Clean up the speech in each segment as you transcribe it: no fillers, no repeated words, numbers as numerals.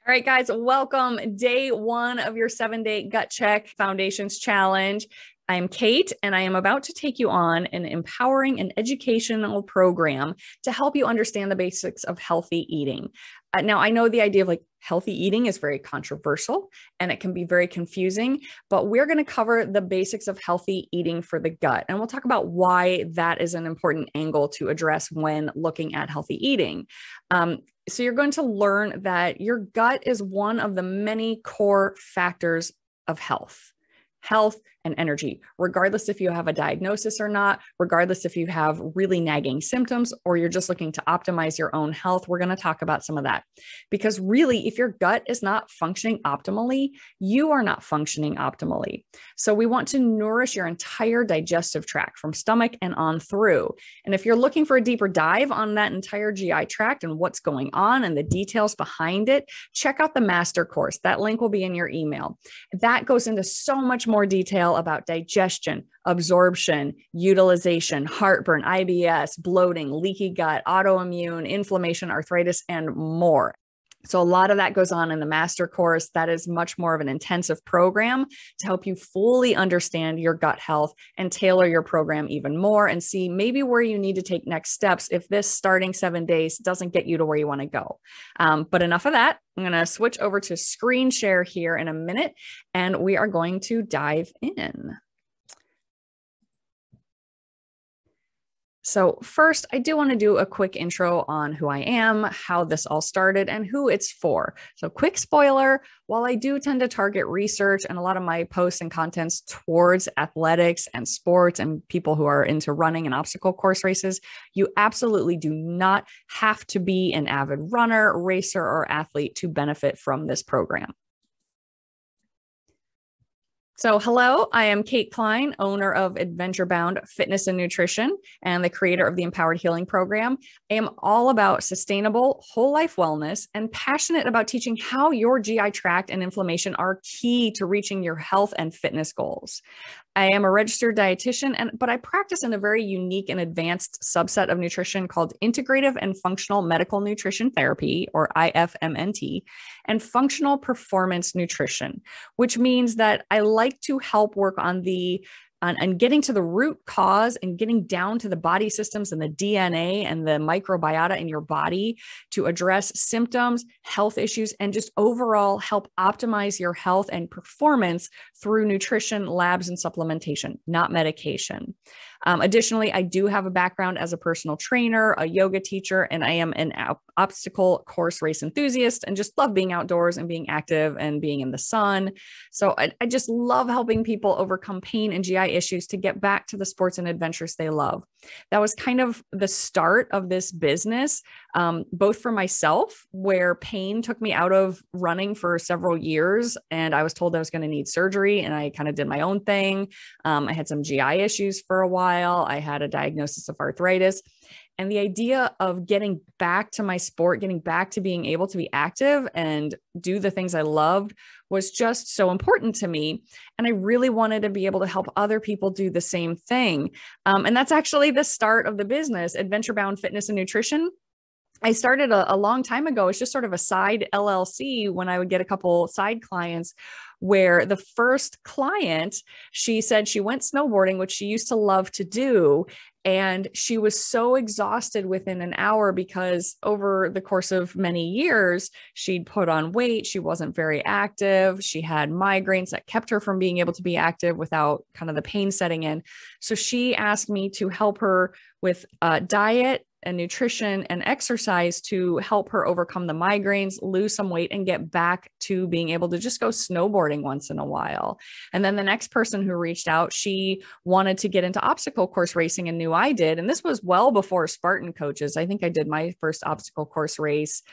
All right, guys, welcome. Day one of your 7-day Gut Check Foundations Challenge. I'm Kate, and I am about to take you on an empowering and educational program to help you understand the basics of healthy eating. Now, I know the idea of healthy eating is very controversial and it can be very confusing, but we're going to cover the basics of healthy eating for the gut. And we'll talk about why that is an important angle to address when looking at healthy eating. So you're going to learn that your gut is one of the many core factors of health and energy, regardless if you have a diagnosis or not, regardless if you have really nagging symptoms or you're just looking to optimize your own health. We're going to talk about some of that because really, if your gut is not functioning optimally, you are not functioning optimally. So we want to nourish your entire digestive tract from stomach and on through. And if you're looking for a deeper dive on that entire GI tract and what's going on and the details behind it, check out the master course. That link will be in your email. That goes into so much more detail about digestion, absorption, utilization, heartburn, IBS, bloating, leaky gut, autoimmune, inflammation, arthritis, and more. So a lot of that goes on in the master course. That is much more of an intensive program to help you fully understand your gut health and tailor your program even more and see maybe where you need to take next steps if this starting 7 days doesn't get you to where you want to go. But enough of that. I'm going to switch over to screen share here in a minute, and we are going to dive in. So first, I do want to do a quick intro on who I am, how this all started, and who it's for. So quick spoiler, while I do tend to target research and a lot of my posts and contents towards athletics and sports and people who are into running and obstacle course races, you absolutely do not have to be an avid runner, racer, or athlete to benefit from this program. So hello, I am Kate Klein, owner of Adventure Bound Fitness and Nutrition and the creator of the Empowered Healing Program. I am all about sustainable whole life wellness and passionate about teaching how your GI tract and inflammation are key to reaching your health and fitness goals. I am a registered dietitian, but I practice in a very unique and advanced subset of nutrition called Integrative and Functional Medical Nutrition Therapy, or IFMNT, and Functional Performance Nutrition, which means that I like to help work on getting to the root cause and getting down to the body systems and the DNA and the microbiota in your body to address symptoms, health issues, and just overall help optimize your health and performance through nutrition, labs, and supplementation, not medication. Additionally, I do have a background as a personal trainer, a yoga teacher, and I am an obstacle course race enthusiast and just love being outdoors and being active and being in the sun. So I just love helping people overcome pain and GI issues to get back to the sports and adventures they love. That was kind of the start of this business, both for myself, where pain took me out of running for several years and I was told I was going to need surgery and I kind of did my own thing. I had some GI issues for a while. I had a diagnosis of arthritis. And the idea of getting back to my sport, getting back to being able to be active and do the things I loved was just so important to me. And I really wanted to be able to help other people do the same thing. And that's actually the start of the business, Adventure Bound Fitness and Nutrition. I started a long time ago. It's just sort of a side LLC when I would get a couple side clients where the first client, she said she went snowboarding, which she used to love to do. And she was so exhausted within an hour because over the course of many years, she'd put on weight. She wasn't very active. She had migraines that kept her from being able to be active without kind of the pain setting in. So she asked me to help her with diet and nutrition and exercise to help her overcome the migraines, lose some weight, and get back to being able to just go snowboarding once in a while. And then the next person who reached out, she wanted to get into obstacle course racing and knew I did. And this was well before Spartan coaches. I think I did my first obstacle course race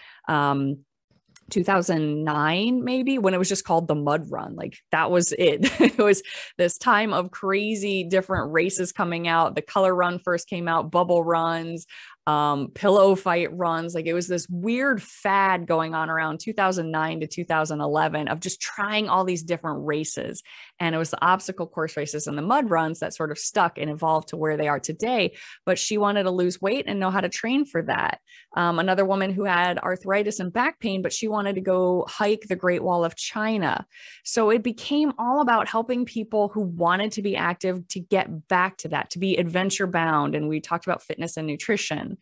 2009, maybe, when it was just called the Mud Run. Like that was it. It was this time of crazy different races coming out. The Color Run first came out, bubble runs. pillow fight runs. Like it was this weird fad going on around 2009 to 2011 of just trying all these different races. And it was the obstacle course races and the mud runs that sort of stuck and evolved to where they are today. But she wanted to lose weight and know how to train for that. Another woman who had arthritis and back pain, but she wanted to go hike the Great Wall of China. So it became all about helping people who wanted to be active to get back to that, to be adventure bound. And we talked about fitness and nutrition.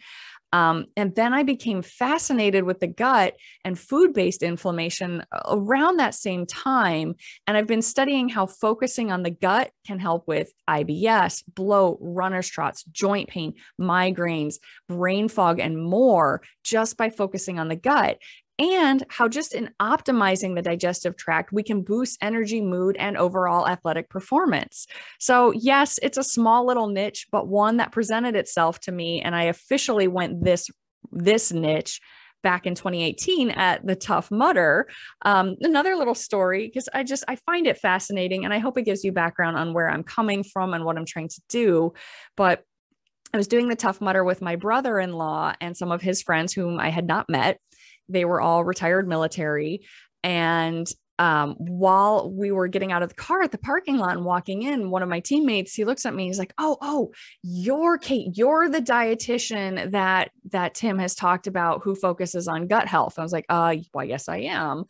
And then I became fascinated with the gut and food-based inflammation around that same time. And I've been studying how focusing on the gut can help with IBS, bloat, runner's trots, joint pain, migraines, brain fog, and more just by focusing on the gut. And how just in optimizing the digestive tract, we can boost energy, mood, and overall athletic performance. So yes, it's a small little niche, but one that presented itself to me. And I officially went this niche back in 2018 at the Tough Mudder. Another little story, because I find it fascinating, and I hope it gives you background on where I'm coming from and what I'm trying to do. But I was doing the Tough Mudder with my brother-in-law and some of his friends whom I had not met. They were all retired military. And while we were getting out of the car at the parking lot and walking in, one of my teammates, he looks at me, he's like, oh, you're Kate, you're the dietitian that Tim has talked about who focuses on gut health. I was like, well, yes, I am.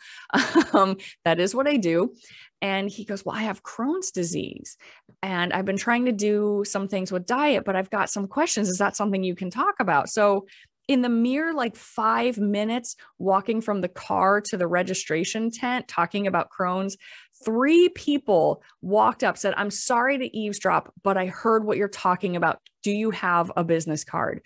That is what I do. And he goes, well, I have Crohn's disease and I've been trying to do some things with diet, but I've got some questions. Is that something you can talk about? So in the mere 5 minutes walking from the car to the registration tent, talking about Crohn's, 3 people walked up, said, I'm sorry to eavesdrop, but I heard what you're talking about. Do you have a business card?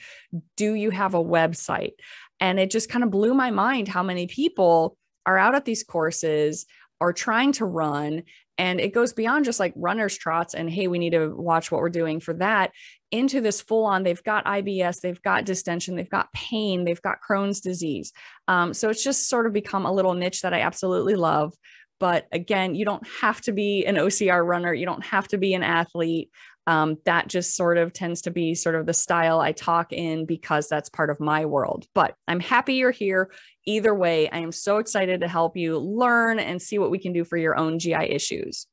Do you have a website? And it just kind of blew my mind how many people are out at these courses, are trying to run. And it goes beyond just like runner's trots and, hey, we need to watch what we're doing for that, into this full on, they've got IBS, they've got distension, they've got pain, they've got Crohn's disease. So it's just sort of become a little niche that I absolutely love. But again, you don't have to be an OCR runner. You don't have to be an athlete. That just sort of tends to be sort of the style I talk in because that's part of my world. But I'm happy you're here. Either way, I am so excited to help you learn and see what we can do for your own GI issues.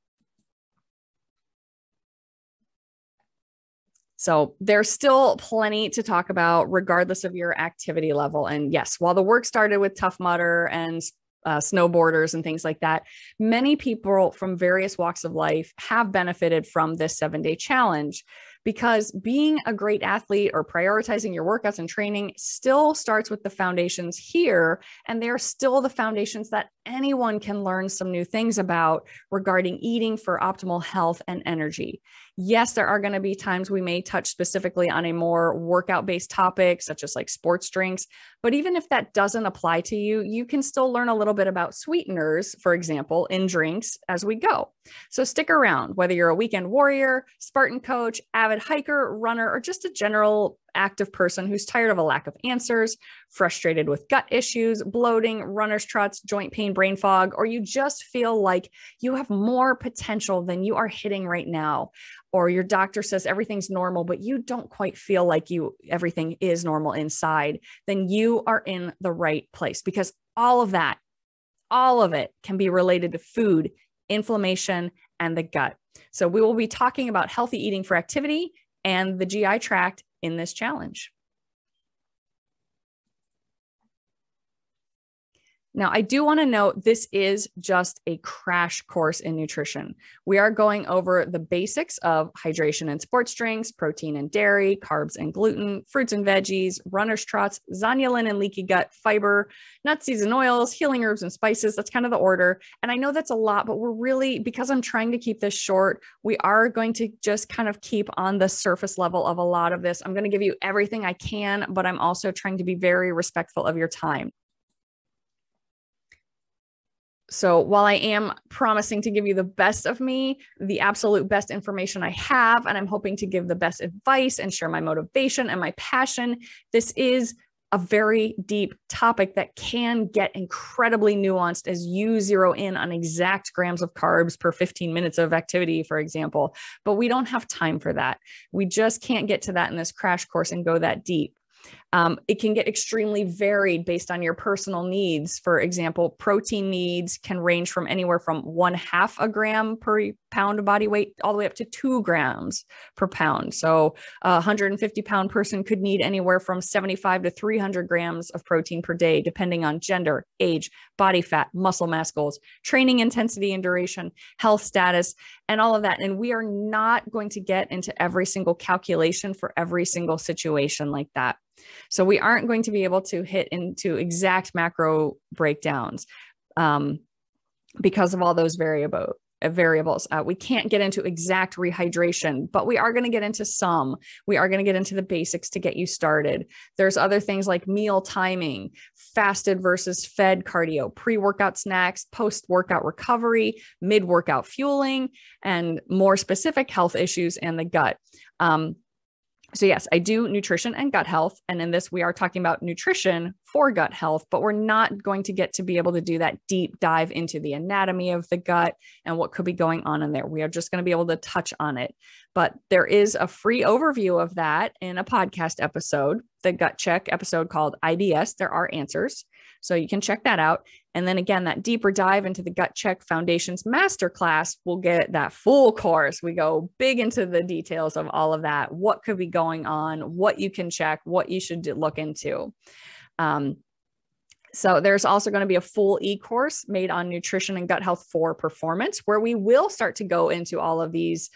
So there's still plenty to talk about regardless of your activity level. And yes, while the work started with Tough Mudder and snowboarders and things like that, many people from various walks of life have benefited from this 7-day challenge, because being a great athlete or prioritizing your workouts and training still starts with the foundations here. And they're still the foundations that anyone can learn some new things about regarding eating for optimal health and energy. Yes, there are going to be times we may touch specifically on a more workout-based topic, such as like sports drinks. But even if that doesn't apply to you, you can still learn a little bit about sweeteners, for example, in drinks as we go. So stick around, whether you're a weekend warrior, Spartan coach, avid hiker, runner, or just a general active person who's tired of a lack of answers, frustrated with gut issues, bloating, runner's trots, joint pain, brain fog, or you just feel like you have more potential than you are hitting right now, or your doctor says everything's normal, but you don't quite feel like everything is normal inside, then you are in the right place, because all of it can be related to food, inflammation, and the gut. So we will be talking about healthy eating for activity and the GI tract in this challenge. Now, I do want to note this is just a crash course in nutrition. We are going over the basics of hydration and sports drinks, protein and dairy, carbs and gluten, fruits and veggies, runner's trots, zonulin and leaky gut, fiber, nuts, seeds and oils, healing herbs and spices. That's kind of the order. And I know that's a lot, but we're really, because I'm trying to keep this short, we are going to just kind of keep on the surface level of a lot of this. I'm going to give you everything I can, but I'm also trying to be very respectful of your time. So while I am promising to give you the best of me, the absolute best information I have, and I'm hoping to give the best advice and share my motivation and my passion, this is a very deep topic that can get incredibly nuanced as you zero in on exact grams of carbs per 15 minutes of activity, for example. But we don't have time for that. We just can't get to that in this crash course and go that deep. It can get extremely varied based on your personal needs. For example, protein needs can range from anywhere from 1/2 a gram per pound of body weight all the way up to 2 grams per pound. So a 150-pound person could need anywhere from 75 to 300 grams of protein per day, depending on gender, age, body fat, muscle mass goals, training intensity and duration, health status, and all of that. And we are not going to get into every single calculation for every single situation like that. So we aren't going to be able to hit into exact macro breakdowns because of all those variables. We can't get into exact rehydration, but we are going to get into some. We are going to get into the basics to get you started. There's other things like meal timing, fasted versus fed cardio, pre-workout snacks, post-workout recovery, mid-workout fueling, and more specific health issues in the gut. So yes, I do nutrition and gut health. And in this, we are talking about nutrition for gut health, but we're not going to get to be able to do that deep dive into the anatomy of the gut and what could be going on in there. We are just going to be able to touch on it. But there is a free overview of that in a podcast episode, the Gut Check episode called IBS, There Are Answers. So you can check that out. And then again, that deeper dive into the Gut Check Foundations Masterclass will get that full course. We go big into the details of all of that, what could be going on, what you can check, what you should look into. So there's also going to be a full e-course made on nutrition and gut health for performance, where we will start to go into all of these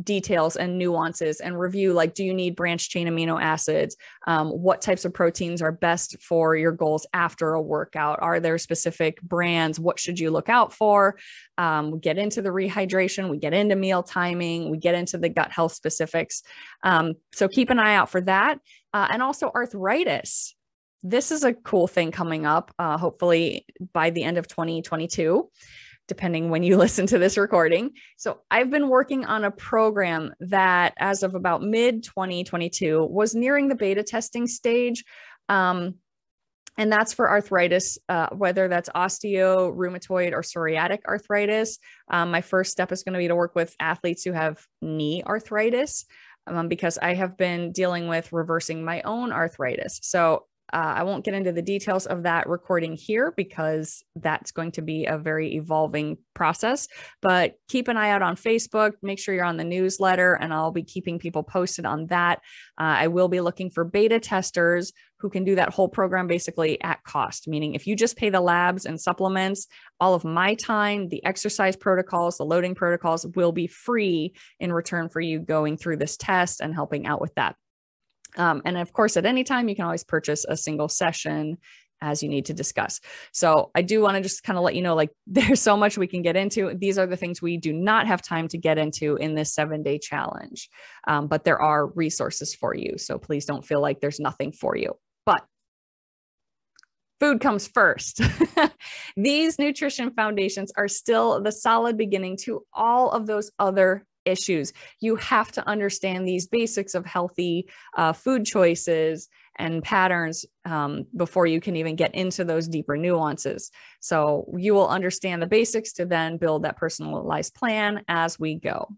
details and nuances and review, like, do you need branched chain amino acids? What types of proteins are best for your goals after a workout? Are there specific brands? What should you look out for? We get into the rehydration, we get into meal timing, we get into the gut health specifics. So keep an eye out for that. And also arthritis. This is a cool thing coming up, hopefully by the end of 2022. Depending when you listen to this recording. So I've been working on a program that as of about mid-2022 was nearing the beta testing stage. And that's for arthritis, whether that's osteo, rheumatoid, or psoriatic arthritis. My first step is going to be to work with athletes who have knee arthritis, because I have been dealing with reversing my own arthritis. So I won't get into the details of that recording here because that's going to be a very evolving process, but keep an eye out on Facebook, make sure you're on the newsletter, and I'll be keeping people posted on that. I will be looking for beta testers who can do that whole program basically at cost, meaning if you just pay the labs and supplements, all of my time, the exercise protocols, the loading protocols will be free in return for you going through this test and helping out with that. And of course, at any time, you can always purchase a single session as you need to discuss. So I do want to just kind of let you know, like, there's so much we can get into. These are the things we do not have time to get into in this 7-day challenge, but there are resources for you. So please don't feel like there's nothing for you, but food comes first. These nutrition foundations are still the solid beginning to all of those other issues. You have to understand these basics of healthy food choices and patterns before you can even get into those deeper nuances. So you will understand the basics to then build that personalized plan as we go.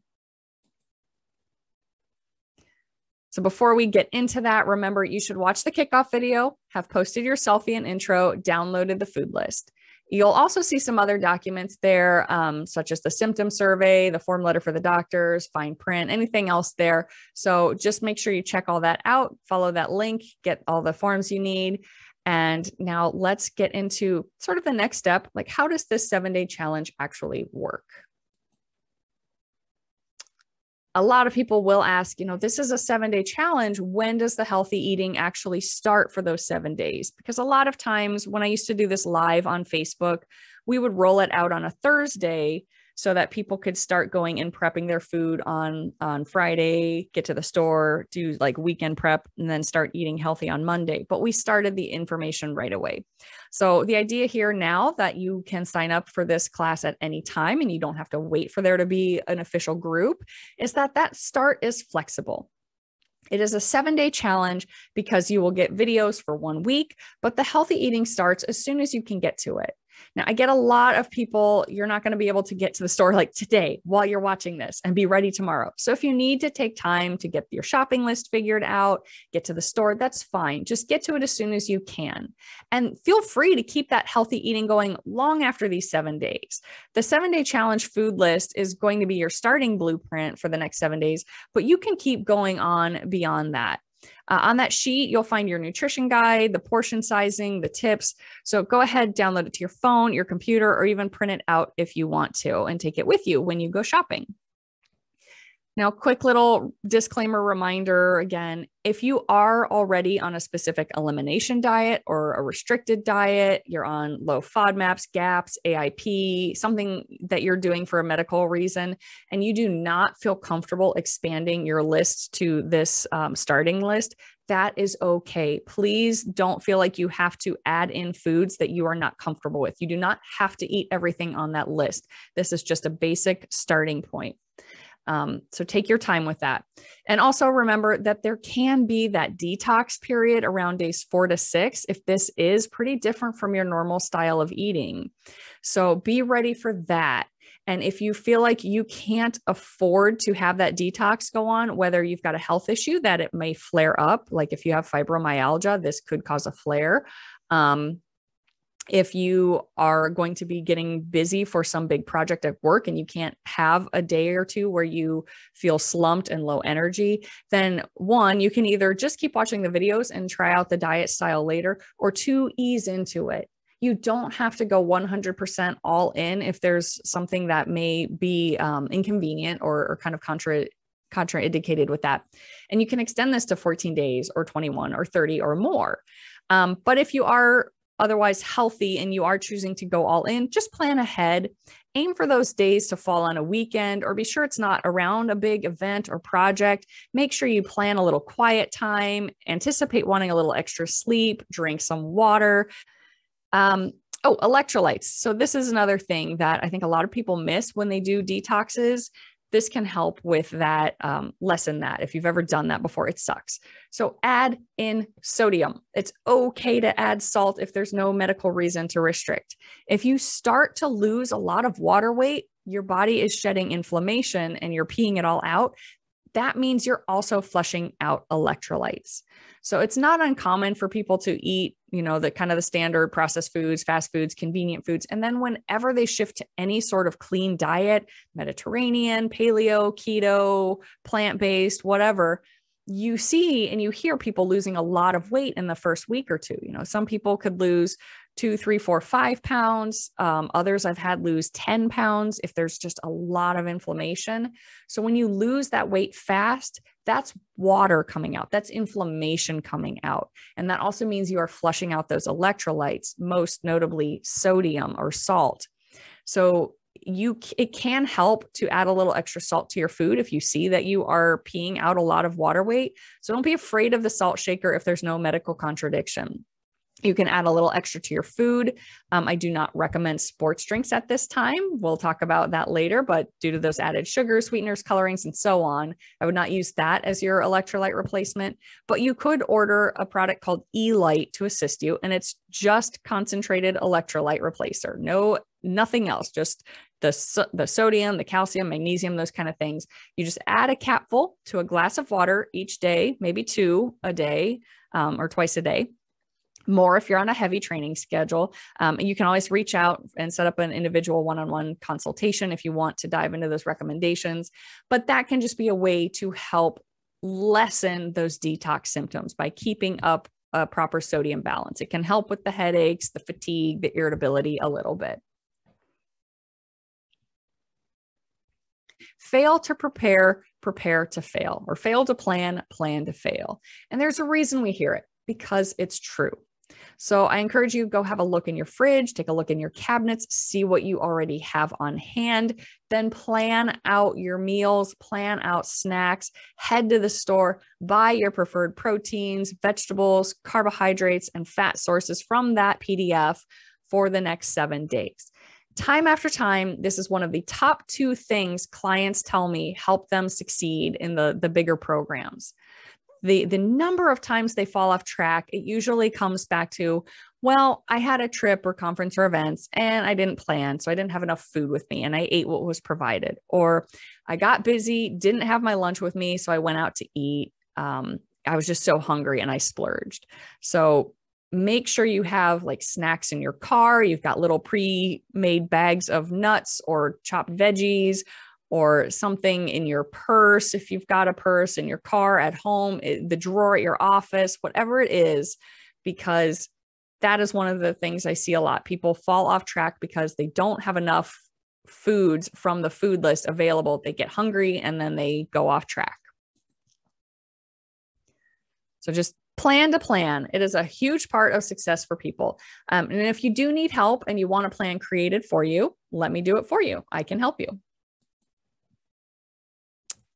So before we get into that, remember, you should watch the kickoff video, have posted your selfie and intro, downloaded the food list. You'll also see some other documents there, such as the symptom survey, the form letter for the doctors, fine print, anything else there. So just make sure you check all that out, follow that link, get all the forms you need. And now let's get into sort of the next step, like, how does this 7-day challenge actually work? A lot of people will ask, this is a 7-day challenge. When does the healthy eating actually start for those 7 days? Because a lot of times when I used to do this live on Facebook, we would roll it out on a Thursday so that people could start going and prepping their food on Friday, get to the store, do like weekend prep, and then start eating healthy on Monday. But we started the information right away. So the idea here now that you can sign up for this class at any time and you don't have to wait for there to be an official group is that start is flexible. It is a 7-day challenge because you will get videos for 1 week, but the healthy eating starts as soon as you can get to it. Now, I get a lot of people, you're not going to be able to get to the store like today while you're watching this and be ready tomorrow. So if you need to take time to get your shopping list figured out, get to the store, that's fine. Just get to it as soon as you can. And feel free to keep that healthy eating going long after these 7 days. The 7-day challenge food list is going to be your starting blueprint for the next 7 days, but you can keep going on beyond that. On that sheet, you'll find your nutrition guide, the portion sizing, the tips. So go ahead, download it to your phone, your computer, or even print it out if you want to and take it with you when you go shopping. Now, quick little disclaimer reminder again, if you are already on a specific elimination diet or a restricted diet, you're on low FODMAPs, GAPS, AIP, something that you're doing for a medical reason, and you do not feel comfortable expanding your list to this starting list, that is okay. Please don't feel like you have to add in foods that you are not comfortable with. You do not have to eat everything on that list. This is just a basic starting point. So take your time with that. And also remember that there can be that detox period around days 4 to 6 if this is pretty different from your normal style of eating. So be ready for that. And if you feel like you can't afford to have that detox go on, whether you've got a health issue that it may flare up, like if you have fibromyalgia, this could cause a flare. If you are going to be getting busy for some big project at work and you can't have a day or two where you feel slumped and low energy, then one, you can either just keep watching the videos and try out the diet style later, or two, ease into it. You don't have to go 100% all in if there's something that may be inconvenient or kind of contraindicated with that. And you can extend this to 14 days or 21 or 30 or more. But if you are otherwise healthy and you are choosing to go all in, just plan ahead. Aim for those days to fall on a weekend, or be sure it's not around a big event or project. Make sure you plan a little quiet time, anticipate wanting a little extra sleep, drink some water. Electrolytes. So this is another thing that I think a lot of people miss when they do detoxes. This can help with that, lessen that. If you've ever done that before, it sucks. So add in sodium. It's okay to add salt if there's no medical reason to restrict. If you start to lose a lot of water weight, your body is shedding inflammation and you're peeing it all out. That means you're also flushing out electrolytes. So it's not uncommon for people to eat, the kind of the standard processed foods, fast foods, convenient foods. And then whenever they shift to any sort of clean diet, Mediterranean, paleo, keto, plant-based, whatever, you see and you hear people losing a lot of weight in the first week or two. Some people could lose 2, 3, 4, 5 pounds. Others I've had lose 10 pounds if there's just a lot of inflammation. So when you lose that weight fast, that's water coming out. That's inflammation coming out. And that also means you are flushing out those electrolytes, most notably sodium or salt. So it can help to add a little extra salt to your food if you see that you are peeing out a lot of water weight. So don't be afraid of the salt shaker if there's no medical contradiction. You can add a little extra to your food. I do not recommend sports drinks at this time. We'll talk about that later, but due to those added sugars, sweeteners, colorings, and so on, I would not use that as your electrolyte replacement. But you could order a product called Elite to assist you, and it's just concentrated electrolyte replacer. Nothing else, just the sodium, the calcium, magnesium, those kind of things. You just add a capful to a glass of water each day, maybe 2 a day or twice a day. More if you're on a heavy training schedule. You can always reach out and set up an individual one-on-one consultation if you want to dive into those recommendations. But that can just be a way to help lessen those detox symptoms by keeping up a proper sodium balance. It can help with the headaches, the fatigue, the irritability a little bit. Fail to prepare, prepare to fail, or fail to plan, plan to fail. And there's a reason we hear it, because it's true. So I encourage you, go have a look in your fridge, take a look in your cabinets, see what you already have on hand, then plan out your meals, plan out snacks, head to the store, buy your preferred proteins, vegetables, carbohydrates, and fat sources from that PDF for the next 7 days. Time after time, this is one of the top 2 things clients tell me help them succeed in the bigger programs. The number of times they fall off track, it usually comes back to, Well, I had a trip or conference or events and I didn't plan. So I didn't have enough food with me and I ate what was provided. Or I got busy, didn't have my lunch with me. So I went out to eat. I was just so hungry and I splurged. So make sure you have like snacks in your car. You've got little pre-made bags of nuts or chopped veggies or something in your purse. If you've got a purse in your car, at home, the drawer at your office, whatever it is, because that is one of the things I see a lot. People fall off track because they don't have enough foods from the food list available. They get hungry and then they go off track. So just plan to plan. It is a huge part of success for people. And if you do need help and you want a plan created for you, let me do it for you. I can help you.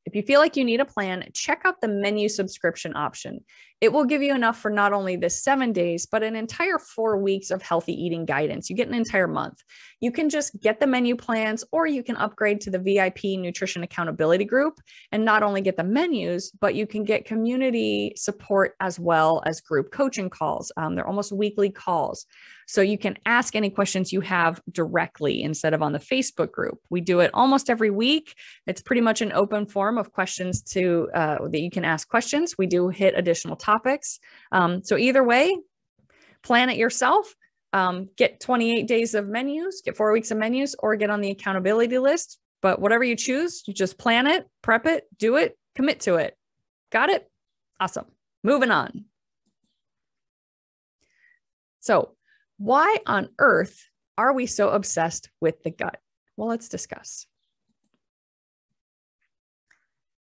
If you feel like you need a plan, check out the menu subscription option. It will give you enough for not only the 7 days, but an entire 4 weeks of healthy eating guidance. You get an entire month. You can just get the menu plans, or you can upgrade to the VIP Nutrition Accountability Group and not only get the menus, but you can get community support as well as group coaching calls. They're almost weekly calls. So you can ask any questions you have directly instead of on the Facebook group. We do it almost every week. It's pretty much an open forum of questions that you can ask questions. We do hit additional topics. So either way, plan it yourself. Get 28 days of menus, get 4 weeks of menus, or get on the accountability list. But whatever you choose, you just plan it, prep it, do it, commit to it. Got it? Awesome. Moving on. So why on earth are we so obsessed with the gut? Well, let's discuss.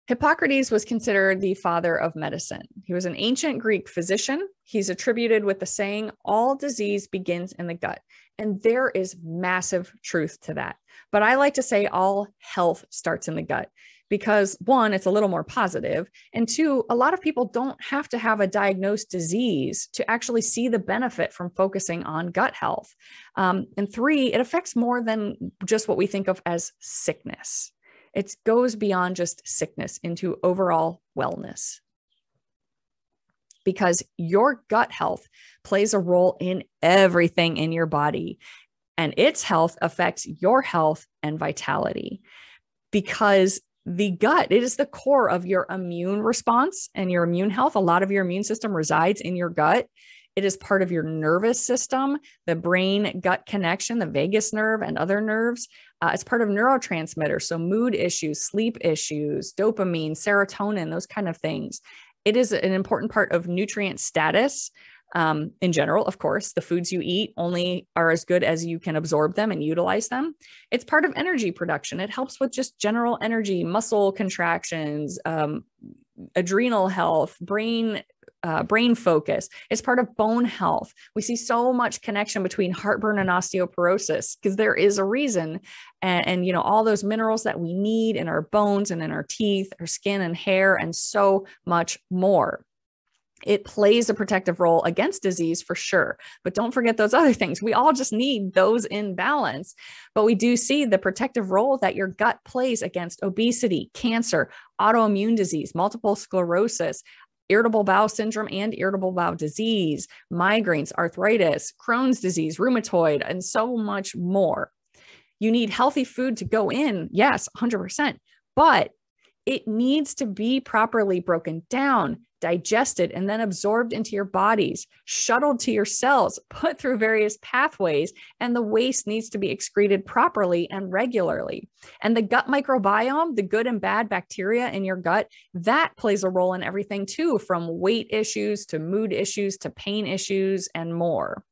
Hippocrates was considered the father of medicine. He was an ancient Greek physician. He's attributed with the saying, all disease begins in the gut. And there is massive truth to that. But I like to say all health starts in the gut because, one, it's a little more positive, and two, a lot of people don't have to have a diagnosed disease to actually see the benefit from focusing on gut health. And three, it affects more than just what we think of as sickness. It goes beyond just sickness into overall wellness, because your gut health plays a role in everything in your body, and its health affects your health and vitality, because the gut, it is the core of your immune response and your immune health. A lot of your immune system resides in your gut. It is part of your nervous system, the brain gut connection, the vagus nerve and other nerves. It's part of neurotransmitters. So mood issues, sleep issues, dopamine, serotonin, those kind of things. It is an important part of nutrient status. In general, of course, the foods you eat only are as good as you can absorb them and utilize them. It's part of energy production. It helps with just general energy, muscle contractions, adrenal health, brain focus. It's part of bone health. We see so much connection between heartburn and osteoporosis because there is a reason. And you know, all those minerals that we need in our bones and in our teeth, our skin and hair, and so much more. It plays a protective role against disease for sure, but don't forget those other things. We all just need those in balance, but we do see the protective role that your gut plays against obesity, cancer, autoimmune disease, multiple sclerosis, irritable bowel syndrome and irritable bowel disease, migraines, arthritis, Crohn's disease, rheumatoid, and so much more. You need healthy food to go in. Yes, 100%, but it needs to be properly broken down, digested, and then absorbed into your bodies, shuttled to your cells, put through various pathways, and the waste needs to be excreted properly and regularly. And the gut microbiome, the good and bad bacteria in your gut, that plays a role in everything too, from weight issues to mood issues to pain issues and more.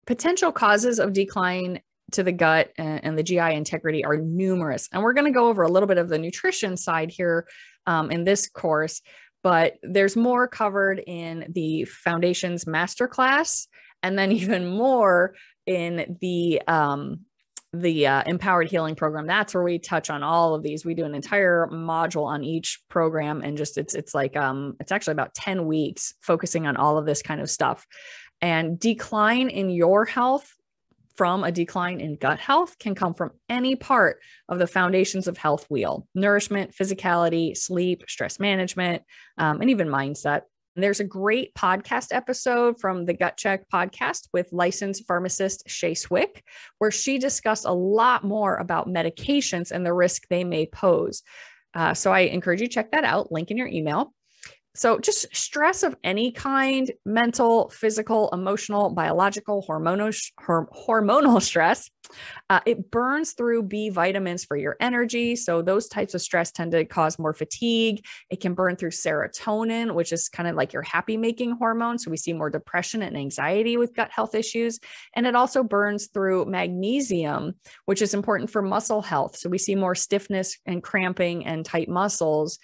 Potential causes of decline to the gut and the GI integrity are numerous. And we're going to go over a little bit of the nutrition side here in this course, but there's more covered in the Foundations Masterclass, and then even more in the Empowered Healing Program. That's where we touch on all of these. We do an entire module on each program, and just it's actually about 10 weeks focusing on all of this kind of stuff. And decline in your health from a decline in gut health can come from any part of the Foundations of Health wheel: nourishment, physicality, sleep, stress management, and even mindset. There's a great podcast episode from the Gut Check podcast with licensed pharmacist Shay Swick, where she discussed a lot more about medications and the risk they may pose. So I encourage you to check that out, link in your email. So just stress of any kind, mental, physical, emotional, biological, hormonal stress, it burns through B vitamins for your energy. So those types of stress tend to cause more fatigue. It can burn through serotonin, which is kind of like your happy making hormone. So we see more depression and anxiety with gut health issues. And it also burns through magnesium, which is important for muscle health. So we see more stiffness and cramping and tight muscles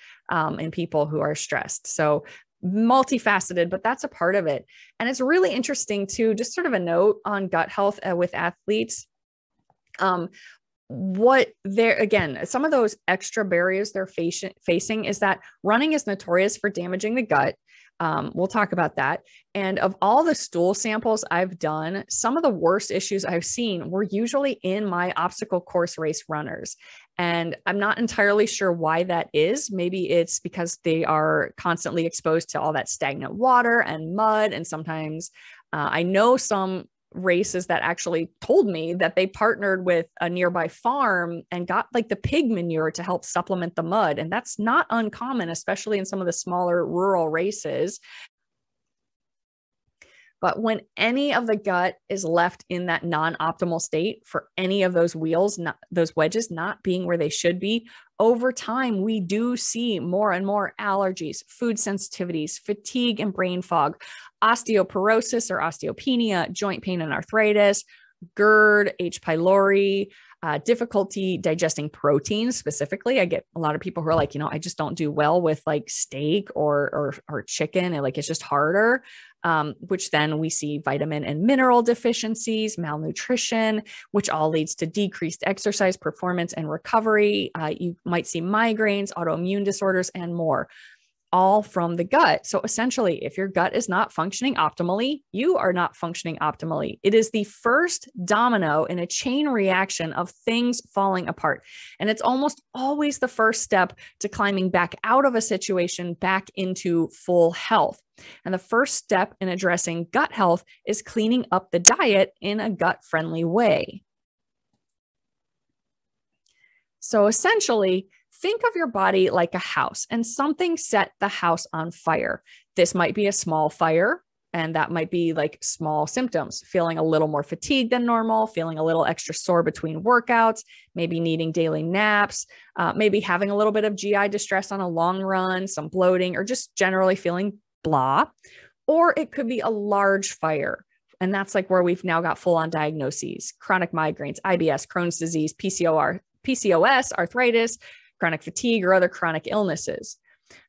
in people who are stressed. So multifaceted, but that's a part of it. And it's really interesting too, just sort of a note on gut health with athletes. What they're, again, some of those extra barriers they're facing is that running is notorious for damaging the gut. We'll talk about that. And of all the stool samples I've done, some of the worst issues I've seen were usually in my obstacle course race runners. And I'm not entirely sure why that is. Maybe it's because they are constantly exposed to all that stagnant water and mud. And sometimes I know some races that actually told me that they partnered with a nearby farm and got like the pig manure to help supplement the mud. And that's not uncommon, especially in some of the smaller rural races. But when any of the gut is left in that non-optimal state for any of those wheels, those wedges not being where they should be, over time, we do see more and more allergies, food sensitivities, fatigue and brain fog, osteoporosis or osteopenia, joint pain and arthritis, GERD, H. pylori, difficulty digesting proteins specifically. I get a lot of people who are like, I just don't do well with like steak or chicken. And like, it's just harder. Which then we see vitamin and mineral deficiencies, malnutrition, which all leads to decreased exercise performance and recovery. You might see migraines, autoimmune disorders, and more, all from the gut. So essentially, if your gut is not functioning optimally, you are not functioning optimally. It is the first domino in a chain reaction of things falling apart. And it's almost always the first step to climbing back out of a situation back into full health. And the first step in addressing gut health is cleaning up the diet in a gut-friendly way. So essentially, think of your body like a house, and something set the house on fire. This might be a small fire, and that might be like small symptoms, feeling a little more fatigued than normal, feeling a little extra sore between workouts, maybe needing daily naps, maybe having a little bit of GI distress on a long run, some bloating, or just generally feeling blah. Or it could be a large fire. And that's like where we've now got full-on diagnoses: chronic migraines, IBS, Crohn's disease, PCOS, arthritis, chronic fatigue, or other chronic illnesses.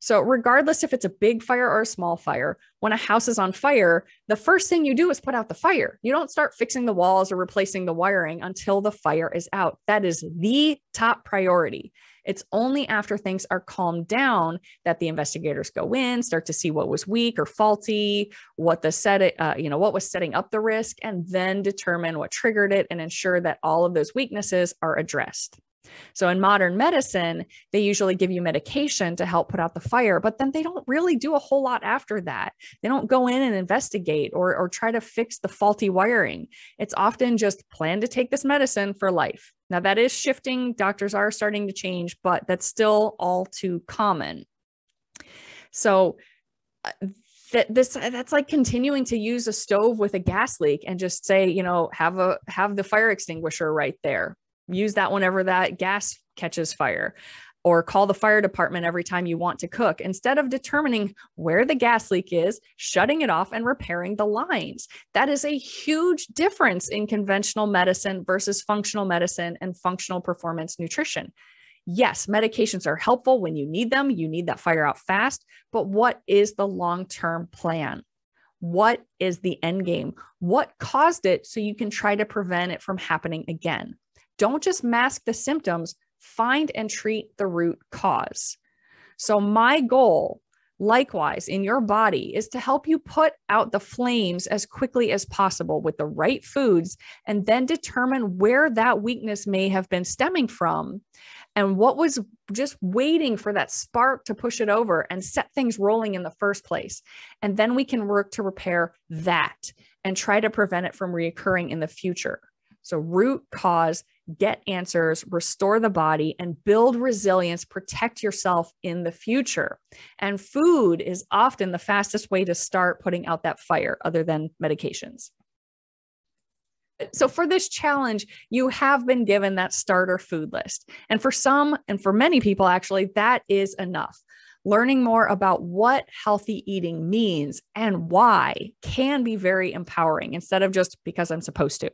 So regardless if it's a big fire or a small fire, when a house is on fire, the first thing you do is put out the fire. You don't start fixing the walls or replacing the wiring until the fire is out. That is the top priority. It's only after things are calmed down that the investigators go in, start to see what was weak or faulty, what was setting up the risk, and then determine what triggered it and ensure that all of those weaknesses are addressed. So in modern medicine, they usually give you medication to help put out the fire, but then they don't really do a whole lot after that. They don't go in and investigate or try to fix the faulty wiring. It's often just plan to take this medicine for life. Now that is shifting. Doctors are starting to change, but that's still all too common. So that's like continuing to use a stove with a gas leak and just say, have the fire extinguisher right there. Use that whenever that gas catches fire, or call the fire department every time you want to cook, instead of determining where the gas leak is, shutting it off, and repairing the lines. That is a huge difference in conventional medicine versus functional medicine and functional performance nutrition. Yes, medications are helpful when you need them. You need that fire out fast, but what is the long-term plan? What is the end game? What caused it so you can try to prevent it from happening again? Don't just mask the symptoms, find and treat the root cause. So my goal likewise in your body is to help you put out the flames as quickly as possible with the right foods, and then determine where that weakness may have been stemming from and what was just waiting for that spark to push it over and set things rolling in the first place. And then we can work to repair that and try to prevent it from reoccurring in the future. So root cause, get answers, restore the body, and build resilience, protect yourself in the future. And food is often the fastest way to start putting out that fire other than medications. So for this challenge, you have been given that starter food list. And for some, and for many people, actually, that is enough. Learning more about what healthy eating means and why can be very empowering instead of just because I'm supposed to.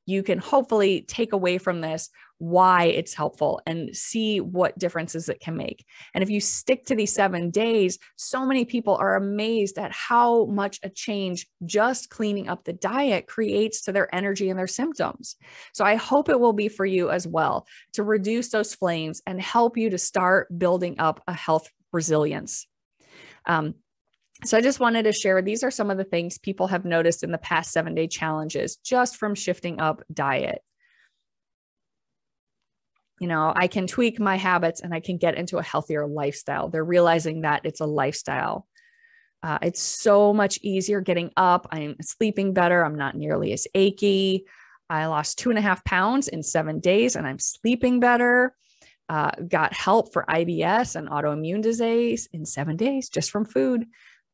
You can hopefully take away from this why it's helpful and see what differences it can make. And if you stick to these 7 days, so many people are amazed at how much a change just cleaning up the diet creates to their energy and their symptoms. So I hope it will be for you as well to reduce those flames and help you to start building up a health resilience. So I just wanted to share, these are some of the things people have noticed in the past 7-day challenges just from shifting up diet. You know, I can tweak my habits and I can get into a healthier lifestyle. They're realizing that it's a lifestyle. It's so much easier getting up. I'm sleeping better. I'm not nearly as achy. I lost 2.5 pounds in 7 days and I'm sleeping better. Got help for IBS and autoimmune disease in 7 days just from food.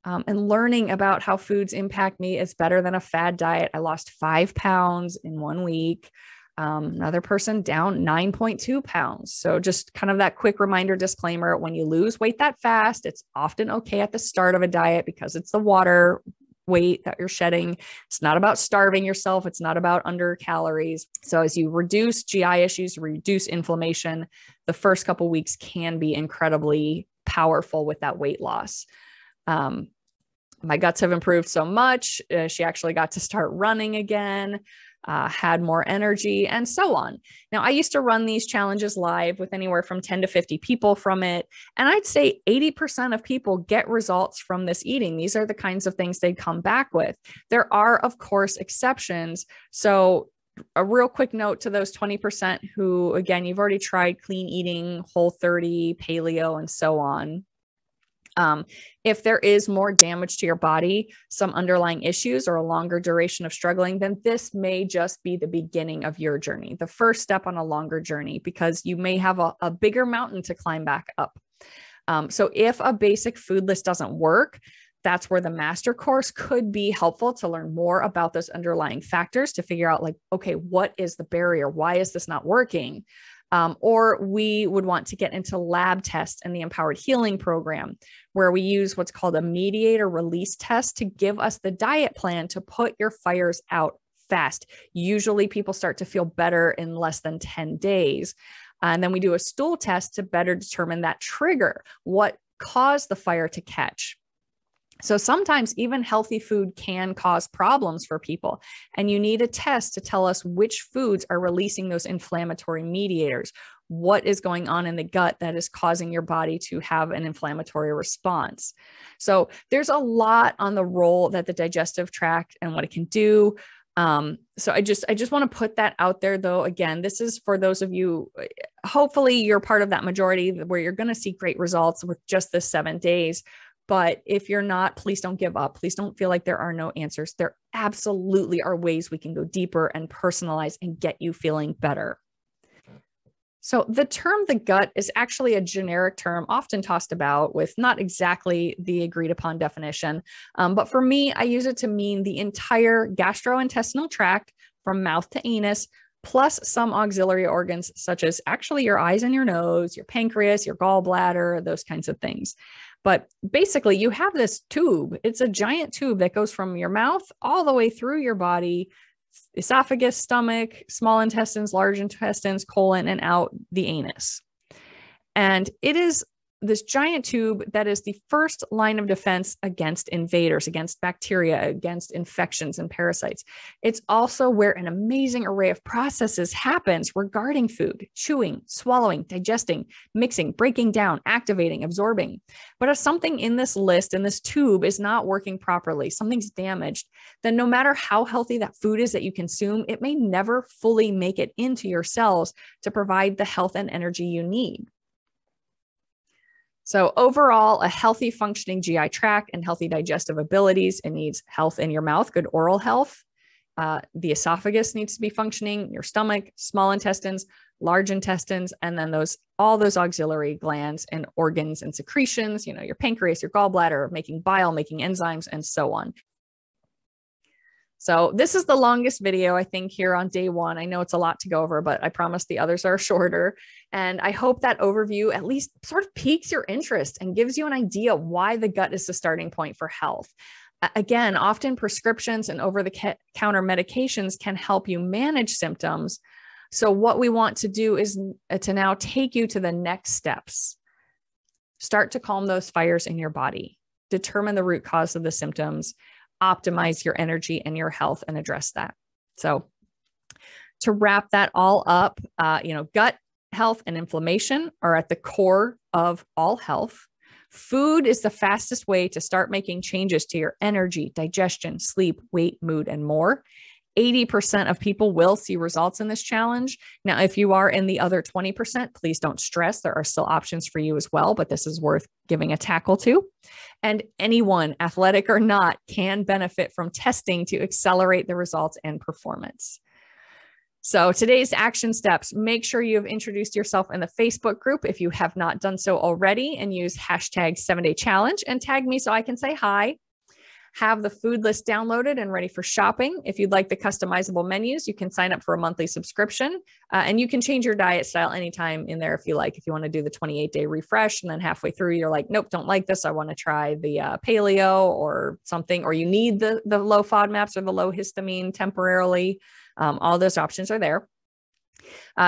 And learning about how foods impact me is better than a fad diet. I lost 5 pounds in 1 week. Another person down 9.2 pounds. So just kind of that quick reminder disclaimer, when you lose weight that fast, it's often okay at the start of a diet because it's the water weight that you're shedding. It's not about starving yourself. It's not about under calories. So as you reduce GI issues, reduce inflammation, the first couple of weeks can be incredibly powerful with that weight loss. My guts have improved so much. She actually got to start running again, had more energy, and so on. Now, I used to run these challenges live with anywhere from 10 to 50 people from it. And I'd say 80% of people get results from this eating. These are the kinds of things they come back with. There are, of course, exceptions. So a real quick note to those 20% who, again, you've already tried clean eating, Whole30, paleo, and so on. If there is more damage to your body, some underlying issues, or a longer duration of struggling, then this may just be the beginning of your journey, the first step on a longer journey, because you may have a bigger mountain to climb back up. So if a basic food list doesn't work, that's where the master course could be helpful to learn more about those underlying factors, to figure out like, okay, what is the barrier? Why is this not working? Or we would want to get into lab tests and the Empowered Healing Program, where we use what's called a mediator release test to give us the diet plan to put your fires out fast. Usually people start to feel better in less than 10 days. And then we do a stool test to better determine that trigger, what caused the fire to catch. So sometimes even healthy food can cause problems for people, and you need a test to tell us which foods are releasing those inflammatory mediators. What is going on in the gut that is causing your body to have an inflammatory response? So there's a lot on the role that the digestive tract and what it can do. So I just want to put that out there, though. Again, this is for those of you, hopefully you're part of that majority where you're going to see great results with just the 7 days. But if you're not, please don't give up. Please don't feel like there are no answers. There absolutely are ways we can go deeper and personalize and get you feeling better. So the term the gut is actually a generic term often tossed about with not exactly the agreed upon definition. But for me, I use it to mean the entire gastrointestinal tract from mouth to anus, plus some auxiliary organs, such as actually your eyes and your nose, your pancreas, your gallbladder, those kinds of things. But basically, you have this tube. It's a giant tube that goes from your mouth all the way through your body, esophagus, stomach, small intestines, large intestines, colon, and out the anus. And it is this giant tube that is the first line of defense against invaders, against bacteria, against infections and parasites. It's also where an amazing array of processes happens regarding food: chewing, swallowing, digesting, mixing, breaking down, activating, absorbing. But if something in this list, in this tube, is not working properly, something's damaged, then no matter how healthy that food is that you consume, it may never fully make it into your cells to provide the health and energy you need. So overall, a healthy functioning GI tract and healthy digestive abilities, it needs health in your mouth, good oral health. The esophagus needs to be functioning, your stomach, small intestines, large intestines, and then all those auxiliary glands and organs and secretions, your pancreas, your gallbladder, making bile, making enzymes, and so on. So this is the longest video, I think, here on day one. I know it's a lot to go over, but I promise the others are shorter. And I hope that overview at least sort of piques your interest and gives you an idea why the gut is the starting point for health. Again, often prescriptions and over-the-counter medications can help you manage symptoms. So what we want to do is to now take you to the next steps. Start to calm those fires in your body, determine the root cause of the symptoms, optimize your energy and your health, and address that. So to wrap that all up, gut health and inflammation are at the core of all health. Food is the fastest way to start making changes to your energy, digestion, sleep, weight, mood, and more. 80% of people will see results in this challenge. Now, if you are in the other 20%, please don't stress. There are still options for you as well, but this is worth giving a tackle to. And anyone, athletic or not, can benefit from testing to accelerate the results and performance. So today's action steps: make sure you have introduced yourself in the Facebook group if you have not done so already, and use hashtag 7-Day Challenge and tag me so I can say hi. Have the food list downloaded and ready for shopping. If you'd like the customizable menus, you can sign up for a monthly subscription, and you can change your diet style anytime in there if you like. If you want to do the 28-day refresh and then halfway through you're like, nope, don't like this, I want to try the paleo or something, or you need the low FODMAPs or the low histamine temporarily, all those options are there.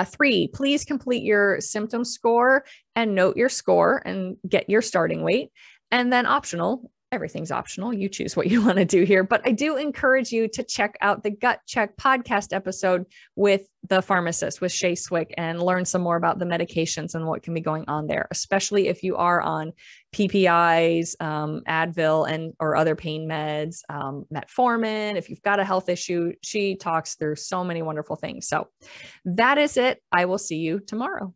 3, please complete your symptom score and note your score and get your starting weight. And then optional, everything's optional. You choose what you want to do here. But I do encourage you to check out the Gut Check podcast episode with the pharmacist, with Shay Swick, and learn some more about the medications and what can be going on there, especially if you are on PPIs, Advil, or other pain meds, metformin. If you've got a health issue, she talks through so many wonderful things. So that is it. I will see you tomorrow.